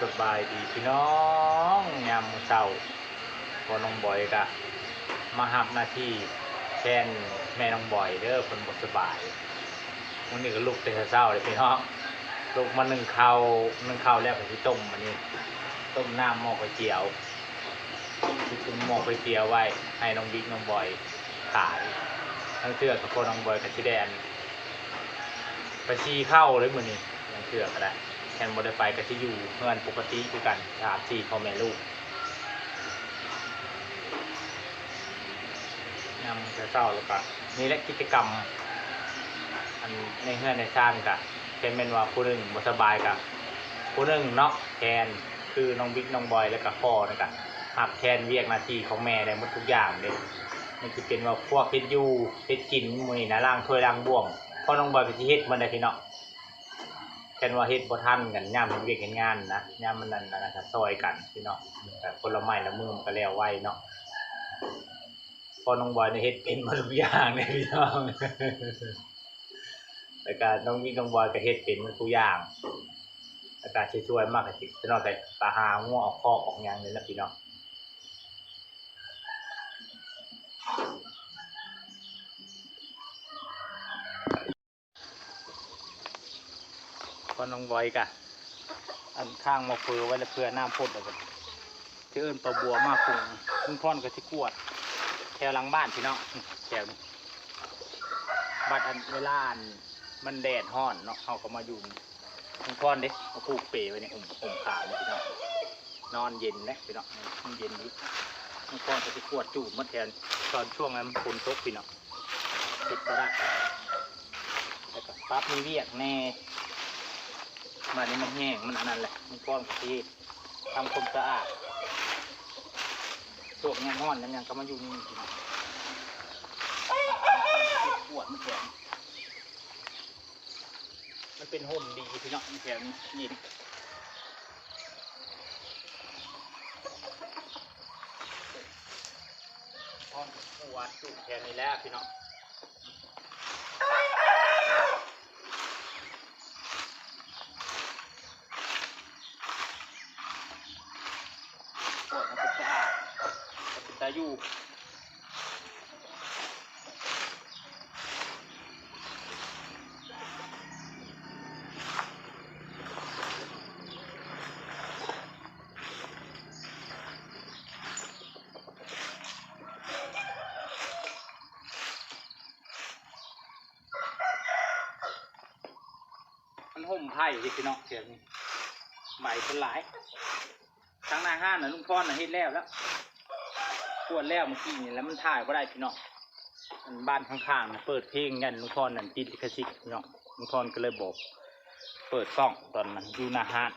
สบายดีพี่น้องยามมื้อเช้าพอน้องบอยก็มารับหน้าที่แทนแม่น้องบอยเด้อเพิ่นบ่สบายมื้อนี้ก็ลุกแต่เช้าเลยพี่น้องลุกมานึ่งข้าวแล้วก็สิต้มอันนี้ต้มน้ำหม้อก๋วยเตี๋ยวสิต้มหม้อก๋วยเตี๋ยวไว้ให้น้องบิ๊กน้องบอยขายทั้งเทื่อกับคนน้องบอยก็สิได้อันไปชี้เข้าเลยมื้อนี้ทั้งเทื่อก็ได้แทนบ่ได้ไปก็สิอยู่เฮือนปกติคือกัน3-4พ่อแม่ลูกยามเช้าแล้วก็นี่แหละกิจกรรมอันในเฮือนในซ่านก็เป็นแม่นว่าผู้หนึงบ่สบายก็ผู้หนึงเนาะแทนคือน้องบิ๊กน้องบอยแล้วก็พ่อนั่นก็รับแทนเวียกหน้าที่ของแม่ได้หมดทุกอย่างเลยมันสิเป็นว่าพวกเฮ็ดอยู่เฮ็ดกินมื้อนี้นะล้างถ้วยล้างบ้วงพอน้องบอยก็สิเฮ็ดมันได้พี่เนาะแค่ว่าเฮ็ดบ่ทันกันยามเฮ็ดเวียกเฮ็ดงานนะยามมันนั่นนะครับซอยกันพี่เนาะแต่คนละไม้ละมือมันก็แล้วไวเนาะพอน้องบอยนี่เฮ็ดเป็นหมดทุกอย่างเลยพี่น้องแล้วก็น้องบิ๊กน้องบอยก็เฮ็ดเป็นหมดทุกอย่างแล้วก็ช่วยๆมากก็สิเนาะแต่ตาหางัวออกคอกออกหยังนี่แหละพี่น้องพอน้องบอยก็อันข้างมาเฟือไว้แล้วเพื่อน้ำพ่นแล้วก็ที่เอิ้นปลาบัวมาปรุงลุงพรก็สิกวดแถวหลังบ้านพี่น้องแถวนี้บัดอันเวลาอันมันแดดร้อนเนาะเฮาก็มาอยู่ลุงพรเด้เอาผูกเปไว้ในห่มขาเลยพี่น้องนอนเย็นนะพี่น้องมันเย็นดีลุงพรก็สิกวดจูบมาแทนตอนช่วงนั้นฝนตกพี่น้องติดบ่ได้แล้วก็ปั๊บมีเวียกแน่มานี่มันแห้งมันอันนั้นแหละลุงพรก็สิทำความสะอาดพวกนี้ห้อนยังก็มาอยู่นี่พี่น้องปวดมันแข็งมันเป็นห่มดีพี่น้องแข็งนี่ห้องปวดจุกแข็งนี่แล้วพี่น้องปวดมันเป็นสะอาดเป็นตาอยู่มันห่มไผ่พี่น้องเสียงใบเป็นหลายทางหน้าห้านน่ะลุงพรน่ะเฮ็ดแล้วปวดแล้วเมื่อกี้นี่แล้วมันถ่ายก็ได้พี่น้องบ้านข้างๆนะเปิดเพลงกันลุงพรนั่นติดลิขสิทธิ์พี่น้องลุงพรก็เลยบอกเปิดกล้องตอนนั้นอยู่หน้าห้าน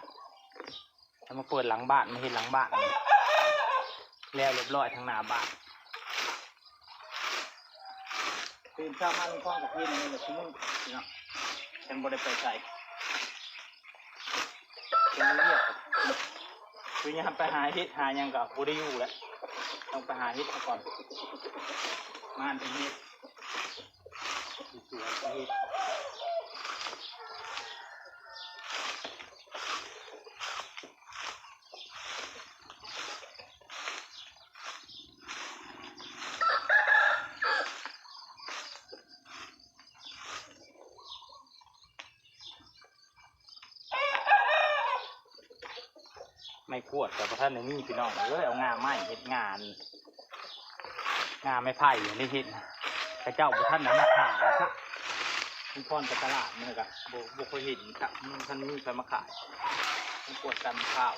แล้วมาเปิดหลังบ้านไม่เห็นหลังบ้านแล้วเรียบร้อยทางหน้าบ้านตื่นเช้ามาลุงพรกับพี่นี่แบบที่มึงพี่น้องฉันบ่ได้ไปใส่เป็นเรียกคือยามไปหาเฮ็ดหายังกับบ่ได้อยู่แล้วต้องไปหาเฮ็ดก่อนมาอันเป็นเฮ็ดสวยๆเฮ็ดไม่ขวดแต่พระท่านในนี่พี่น้องเลยเอางาไม้เฮ็ดงาไม่ไผ่อย่างนี้เฮ็ดพระเจ้าพระท่านนั้นมาขายครับลุงพรไปตลาดนี่ก็บ่เคยเห็นครับท่านมีใครมาขายมันขวดกันข้าว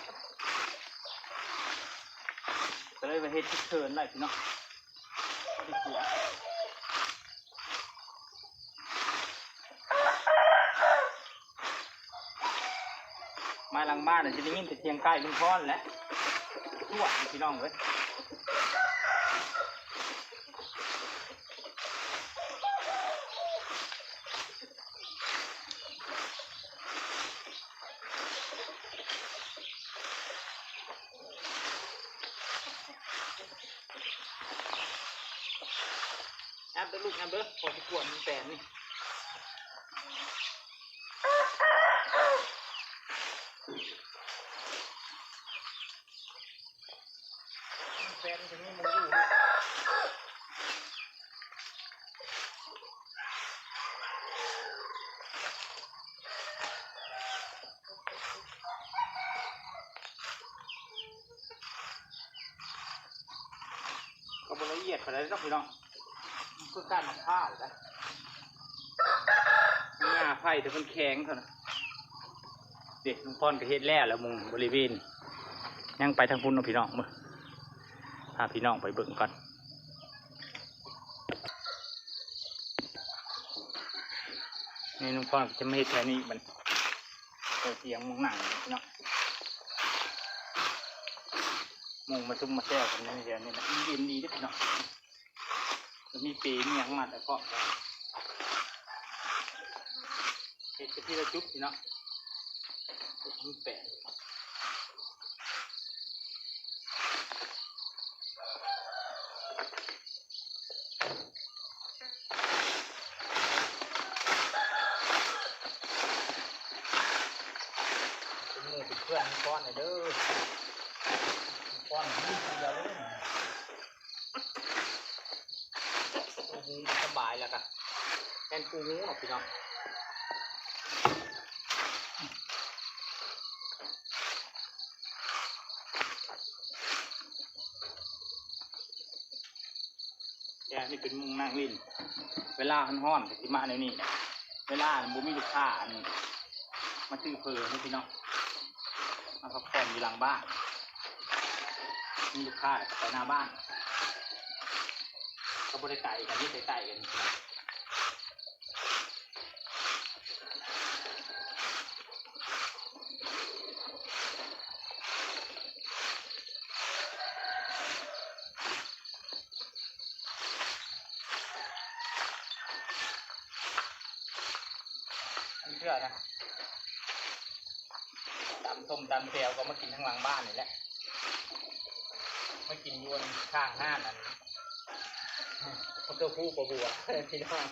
ก็เลยไปเฮ็ดเชิญได้พี่น้องที่ขวดมาหลังบ้านจะได้ยินแต่เสียงไก่ลุงพรแหละทั่วพี่น้องเลยแอบเด้อลูกแอบเด้อพอที่ขวดมันแตกนี่ ม เอียดขนาดนี้ต้องพี่น้องคือการมะพร้าวนะงาไผ่แต่มันแข็งเท่านั้นเด็กลุงพรก็เฮ็ดแล้วมุงบริเวณยังไปทางพุ่นเนาะพี่น้องมาพาพี่น้องไปเบิ่งก่อนนี่ลุงพรจะไม่เฮ็ดแค่นี้มันเตียงมุงหนังพี่น้องมุงมาซุ่มมาแซวกันในเดือนนี้นะเย็นดีด้วยพี่น้องมีปีมีอย่างมาแต่ก็เฮ็ดที่ละจุ๊บพี่น้องมีแปะเป็นเพื่อนก้อนหน่อยเด้อก้อนนี่เดียวเลยปูหูสบายแล้วกันแทนปูหูหรอกพี่น้องแกนี่เป็นมุงนั่งลิ้นเวลาห้อนๆสิมาในนี่นะเวลาบุมีลูกค้าอันมาซื้อเพลินให้พี่น้องมาพักผ่อนอยู่หลังบ้านมีลูกค้าไปหน้าบ้านเขาบริไก่กันที่ไก่กันเชื่อนะตำส้มตำแซวก็มากินทั้งหลังบ้านนี่แหละไม่กินยวนข้างห้านนั่นเขาตัวผู้ปะบัวพี่น้อง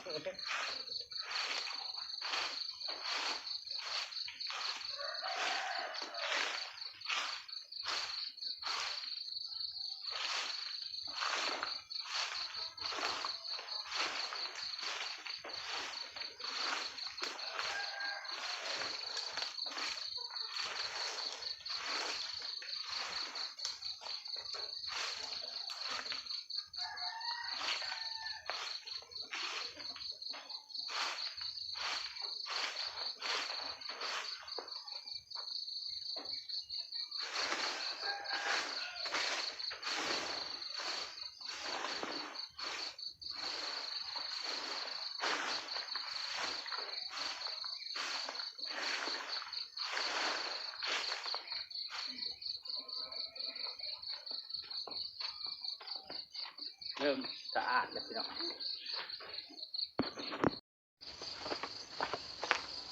เริ่มสะอาดแล้วพี่น้อง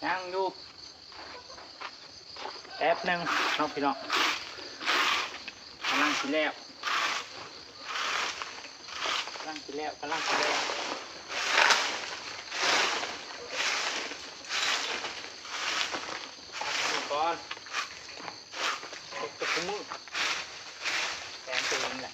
ยังอยู่แป๊บนึงน้องพี่น้องกำลังกินแล้วกำลังกินแล้วก่อนตกมือแทนตัวนี้แหละ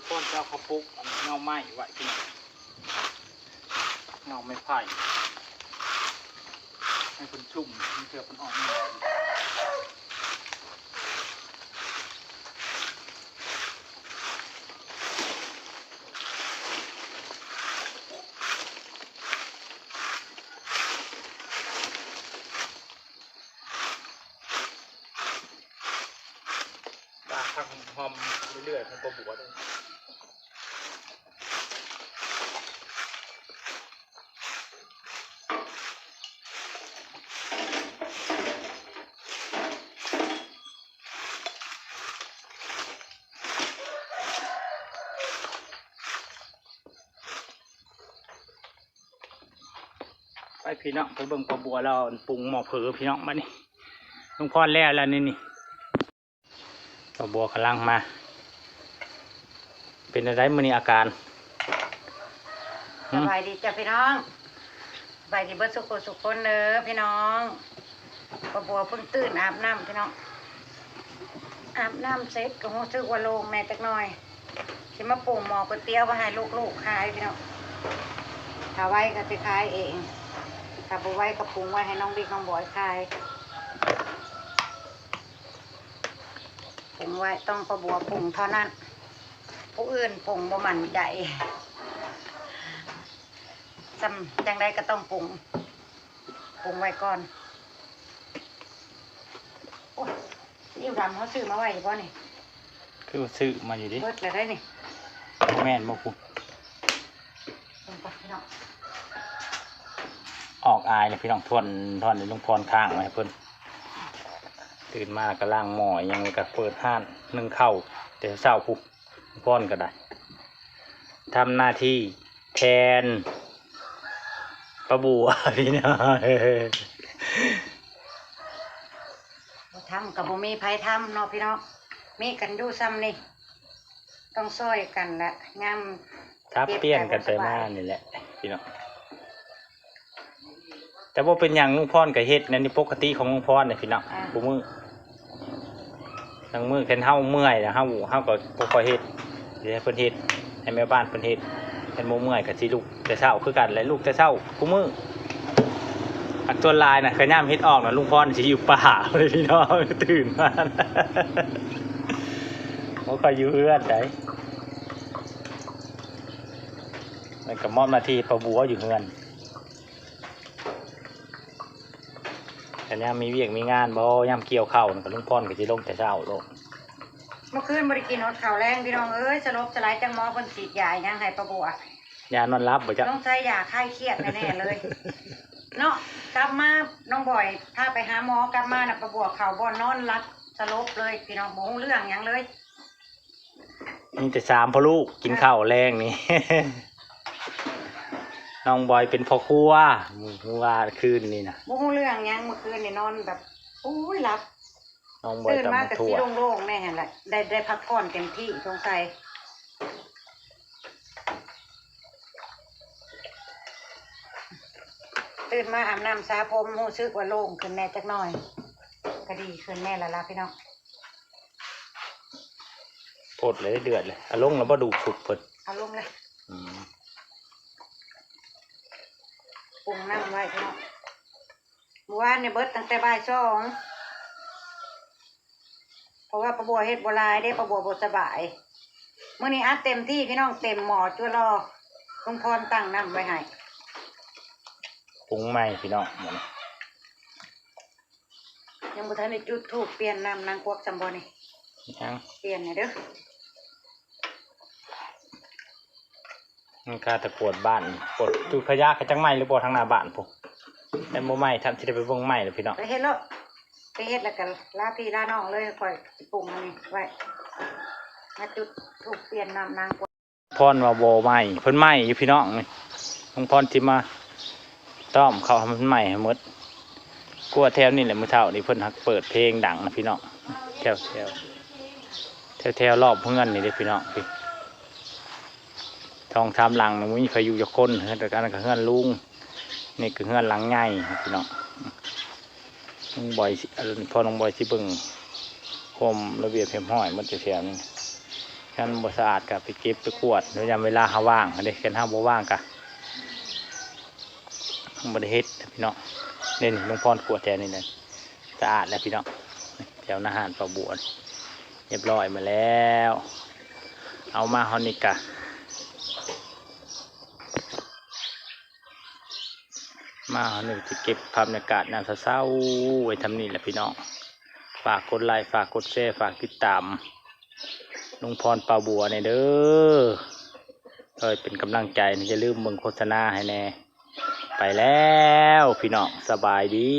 ต้นเจ้าข้าวปุ๊กเงาไหม้ไว้ที่นี่เงาไม่ไผ่ให้คนชุ่มมันเกือบมันอ่อนตาข้างหอมเรื่อยๆมันก็บวชเลยไปพี่น้องไปเบิ่งปลาบัวเราปรุงหม้อเผอพี่น้องมานี่ลุงพรแล้วนี่ปลาบัวกำลังมาเป็นอะไรมื้อนี้อาการสบายดีจ้ะพี่น้องสบายดีเบิดสุขคนเด้อพี่น้องปลาบัวเพิ่งตื่นอาบน้ำพี่น้องอาบน้ำเสร็จก็รู้สึกว่าโล่งแม่จักหน่อยสิมาปรุงหม้อก๋วยเตี๋ยวมาให้ลูกๆขายพี่น้องถ้าไว้ก็ไปขายเองถ้าบ่ไว้ก็ปรุงไว้ให้น้องบิ๊กน้องบอยขาย ปรุงไว้ต้องประบัวปรุงเท่านั้นผู้อื่นปรุงบ่มันใหญ่จำจังใดก็ต้องปรุงไว้ก่อนโอ้ยนี่ดำเขาซื้อมาไว้ป่ะนี่ คือซื้อมาอยู่ดิ เบิดเลยได้นี่ แม่นบ่กู ลงไปพี่น้อง ออกอายเลยพี่น้องทวนในลุงพรข้างไว้ให้เพิ่นตื่นมาก็ล้างหม้อยังก็เปิดห้านนึ่งข้าวแต่เช้าพุลุงพรก็ได้ทำหน้าที่แทนป้าบัวพี่น้อง บ่ทำกับบ่มีไผทำเนาะพี่น้องมีกันอยู่ซ้ำนี่ต้องซอยกันละงาม ทับเปลี่ยนกันไปมานี่แหละพี่น้องแต่ว่าเป็นอย่างลุงพรกับเฮ็ดนั่นนี่ปกติของลุงพรเนี่ยพี่น้องกูมือทั้งมือแค่เฮาเมื่อยนะเฮาก็บ่ค่อยเฮ็ดเดี๋ยวให้เพิ่นเฮ็ดให้แม่บ้านเพิ่นเฮ็ดเพิ่นบ่เมื่อยก็สิลูกแต่เช้าคือกันแหละลูกแต่เช้ากูมืออักตัวลายน่ะเคยย่ามเฮ็ดออกน่ะลุงพรสิอยู่ป่าเลยพี่น้องตื่นมาบ่ค่อยอยู่เฮือนได้มันก็มอบหน้าที่ป้าบัวอยู่เฮือนแต่ย่ามมีเวียกมีงานบ่ย่ามเกี่ยวข้าวนั่นก็ลุงพรก็สิลงแต่เช้าโลด เมื่อคืนบ่ได้กินฮอดข้าวแรงพี่น้องเอ้ยสลบสลายจังหมอเพิ่นฉีดยายังให้ประบัวย านอนรับบ่จ๊ะ ต้องใช้ยาคลายเครียดแน่ๆเลยเนาะกลับมาน้องบ่อยพาไปหาหมอกลับมาน่ะประบัวข้าวบ่นอนรับสลบเลยพี่น้องบ่ฮู้เรื่องหยังเลย มีแต่สามพ่อลูกกินข้าวแรงนี่ น้องบอยเป็นพ่อครัวมื้อว่าคืนนี่นะ บ่ฮู้เรื่องหยังเมื่อคืนนี่นอนแบบอุ้ยหลับ น้องบอย ตื่น ตำ มา บัก ก็ ทั่ สิ ว โล่งๆแน่หั่นแหละได้พักผ่อนเต็มที่สงสัยตื่นมาอาบน้ำสระผมรู้สึกว่าโล่งขึ้นแน่จักหน่อยก็ดีขึ้นแน่และล่ะพี่น้อง โพดเลยเดือดเลยอารมณ์แล้วบ่ดูสุกเพิ่น เอาลงเลย อืม ปรุงน้ำไว้พี่น้องเมื่อวานเนี่ยเบิดตั้งแต่บ่ายสองเพราะว่าประบัวเฮ็ดบัวลายได้ประบัวบสบายมื้อนี้อัดเต็มที่พี่น้องเต็มหม้อจั่วรอลุงพรตั้งน้ำไว้ให้ ปรุงใหม่พี่น้องหมด ยังบ่ทันได้จุดธูปเปลี่ยนน้ำนางกวักจำบ่นี่ ยัง เปลี่ยนให้เด้อ มันค่าตะกรวดบ้านกดจุดขยะกระจังไหม้หรือบ่ทางหน้าบ้านพวกแต่บ่ไหม้ทำสิได้ไปเบิ่งไหม้เลยพี่น้อง ไปเฮ็ดแล้วไปเฮ็ดแล้วก็ลาพี่ลาน้องเลยค่อยสิปรุงอันนี้ไว้มาจุดธูปเปลี่ยนน้ำนางกวัก พรว่าบ่ไหม้เพิ่นไหม้อยู่พี่น้องนี่ลุงพรสิมาต้อมเขาให้มันไหม้ให้หมดกลัวแถวนี่แหละมื้อเช้านี่เพิ่นฮักเปิดเพลงดังนะพี่น้องแถวรอบเพื่อนนี่เด้อพี่น้องพี่ทองทำหลังมันมีใครอยู่จากคนแต่การกับเพื่อนลุงนี่คือเพื่อนหลังใหญ่พี่น้องลุงบอยพอน้องบอยสิเบิ่งโฮมระเบียบเพียมห้อยมันจะแถวนี้ฉันบ่สะอาดกับไปเก็บไปกวดโดยยามเวลาหาว่างเด็กกันห้าบ่ว่างกะบ่ได้เฮ็ดพี่น้องนี่ลุงพรกวดแถวนี้เลยสะอาดแล้วพี่น้องแถวนาหารปลาบัวเรียบร้อยมาแล้วเอามาฮอนิกะมาฮอนิกจะเก็บภาพบรรยากาศน้ำเศร้าๆไว้ทำนี่แหละพี่น้องฝากกดไลค์ฝากกดแชร์ฝากติดตามลุงพรปลาบัวในเด้อเป็นกำลังใจอย่าลืมเบิ่งโฆษณาให้แน่ไปแล้วพี่น้องสบายดี